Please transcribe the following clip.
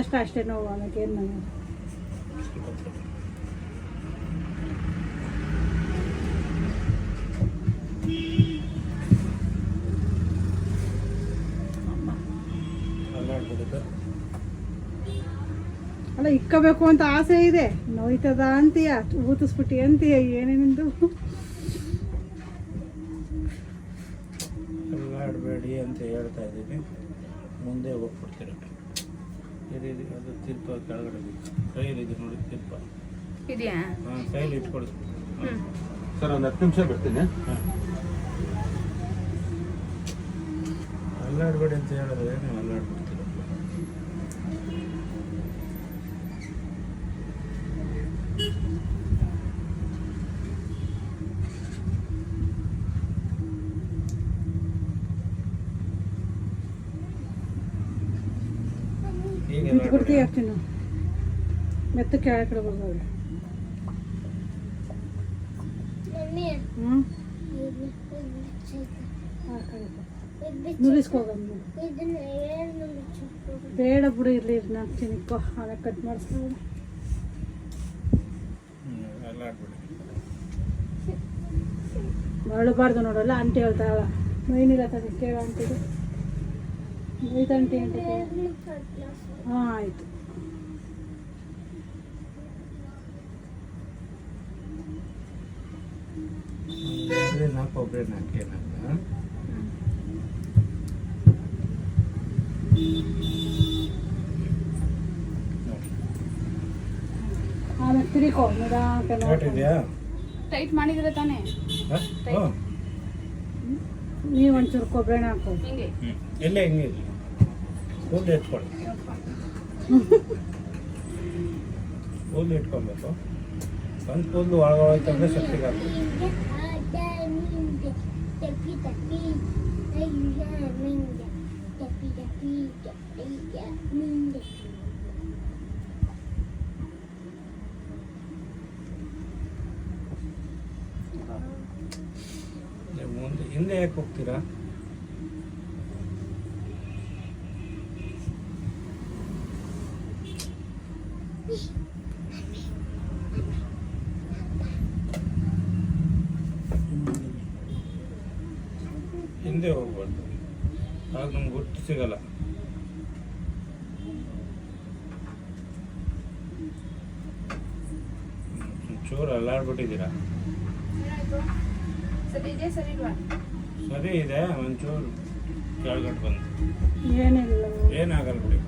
ಅಷ್ಟೇ ನೋವು ಅದಕ್ಕೇನು ಮಾಡೋದು. ಅಲ್ಲ ಇಕ್ಕಬೇಕು ಅಂತ ಆಸೆ ಇದೆ, ನೋಯ್ತದ ಅಂತೀಯ, ಊತಿಸ್ಬಿಟ್ಟಿ ಅಂತೀಯ, ಏನೇನಿಂದು ಎಲ್ಲ ಆಡಬೇಡಿ ಅಂತ ಹೇಳ್ತಾ ಇದ್ದೀನಿ. ಮುಂದೆ ಹೋಗ್ಬಿಡ್ತೀರ. ಅದು ತಿರ್ಪ ಕೆಳಗಡೆ ಕೈಲಿದೆ ನೋಡಿ, ತಿರ್ಪ ಇದೆಯಾ? ಹಾಂ, ಕೈಲಿ ಇಟ್ಕೊಡಿ ಸರ್. ಒಂದು 10 ನಿಮಿಷ ಬರ್ತೀನಿ. ಅಲ್ಲಾಡಬೇಡಿ ಅಂತ ಹೇಳಿದ್ರೆ ನೀವು ಅಲ್ಲಾಡ್ಬಿಡ್ತೀರ. ಬಿಟ್ಬಿಡ್ತೀವಿ ಅಷ್ಟೇ ನಾವು. ಮೆತ್ತ ಕೆಳಗಡೆ ಕಡೆ ಬರ್ಬೋದು. ನುರಿಸ್ಕೋಗಮ್ಮ. ಬೇಡ ಬಿಡು, ಇರಲಿ ನಾನು ತಿನ್ಕೋ. ಅದ ಕಟ್ ಮಾಡಿಸ್ಬೋದು. ಮರಳಬಾರ್ದು ನೋಡಲ್ಲ ಅಂಟಿ ಹೇಳ್ತಾಳ. ಮೈನಿಲ್ಲ ತಗ ಕೇಳ ಅಂಟಿದು. ಐತಂಟಿ ಅಂತ ಹಾಂ ಆಯಿತು. ಒಬ್ಬರೇ ನಾಲ್ಕೇ ಆಮೇಲೆ ತಿರುಕೋ ಇದೆಯಾ? ಟೈಟ್ ಮಾಡಿದ್ರೆ ತಾನೇ. ನೀವು ಒಂಚೂರು ಕೊಬ್ಬರಿ ಹಾಕೋ. ಹಿಂಗೆ ಎಲ್ಲ ಹಿಂಗೆ ಕೂದಲು ಇಟ್ಕೊಳ್ಳಿ. ಕೂದಲು ಇಟ್ಕೊಬೇಕು. ಒಂದು ಕೂದಲು ಒಳಗೊಳತಂದ್ರೆ ಶಕ್ತಿಗೆ ಆಗ್ತದೆ. ಮುಂದೆ ಹಿಂದೆ ಯಾಕೆ ಹೋಗ್ತೀರಾ? ಹಿಂದೆ ಹೋಗ್ಬಾರ್ದು, ಆಗ ನಮ್ಗೆ ಗುರ್ತು ಸಿಗಲ್ಲ. ಚೂರು ಅಲ್ಲಾಡ್ಬಿಟ್ಟಿದ್ದೀರಾ. ಸರಿ ಇದೆ, ಸರಿ ಇಲ್ವಾ? ಸರಿ ಇದೆ, ಒಂಚೂರು ಕೆಳಗಡೆ ಬಂದು ಏನಿಲ್ಲ, ಏನಾಗಲ್ಲ ಬಿಡಿ.